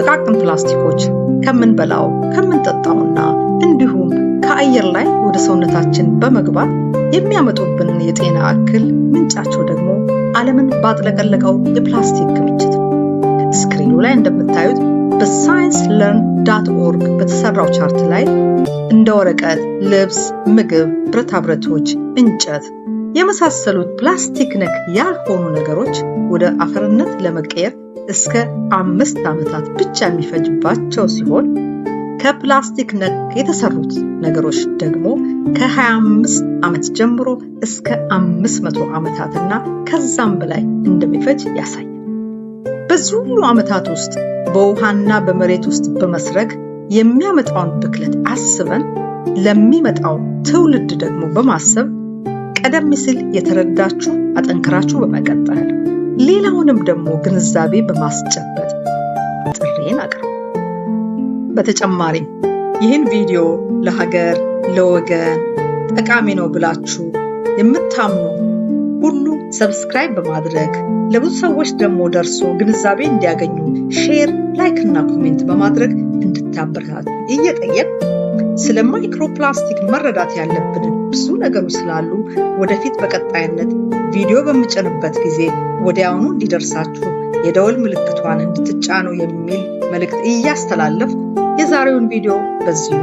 ጥቃቅን ፕላስቲኮች ከምንበላው ከምንጠጣውና እንዲሁም ከአየር ላይ ወደ ሰውነታችን በመግባት የሚያመጡብንን የጤና እክል ምንጫቸው ደግሞ ዓለምን ባጥለቀለቀው የፕላስቲክ ክምችት ነው። ስክሪኑ ላይ እንደምታዩት በscience-learn.org በተሰራው ቻርት ላይ እንደ ወረቀት፣ ልብስ፣ ምግብ፣ ብረታብረቶች፣ እንጨት የመሳሰሉት ፕላስቲክ ነክ ያልሆኑ ነገሮች ወደ አፈርነት ለመቀየር እስከ 5 ዓመታት ብቻ የሚፈጅባቸው ሲሆን ከፕላስቲክ ነክ የተሰሩት ነገሮች ደግሞ ከ25 ዓመት ጀምሮ እስከ 500 ዓመታትና ከዛም በላይ እንደሚፈጅ ያሳያል። በዚህ ሁሉ ዓመታት ውስጥ በውሃና በመሬት ውስጥ በመስረግ የሚያመጣውን ብክለት አስበን ለሚመጣው ትውልድ ደግሞ በማሰብ ቀደም ሲል የተረዳችሁ አጠንክራችሁ በመቀጠል ሌላውንም ደግሞ ግንዛቤ በማስጨበጥ ጥሬን አቅርቡ። በተጨማሪም ይህን ቪዲዮ ለሀገር ለወገን ጠቃሚ ነው ብላችሁ የምታምኑ ሁሉ ሰብስክራይብ በማድረግ ለብዙ ሰዎች ደግሞ ደርሶ ግንዛቤ እንዲያገኙ ሼር፣ ላይክ እና ኮሜንት በማድረግ እንድታበረታቱ እየጠየቅ ስለ ማይክሮፕላስቲክ መረዳት ያለብን ብዙ ነገሮች ስላሉ ወደፊት በቀጣይነት ቪዲዮ በምጭንበት ጊዜ ወዲያውኑ እንዲደርሳችሁ የደወል ምልክቷን እንድትጫኑ የሚል መልእክት እያስተላለፍኩ የዛሬውን ቪዲዮ በዚሁ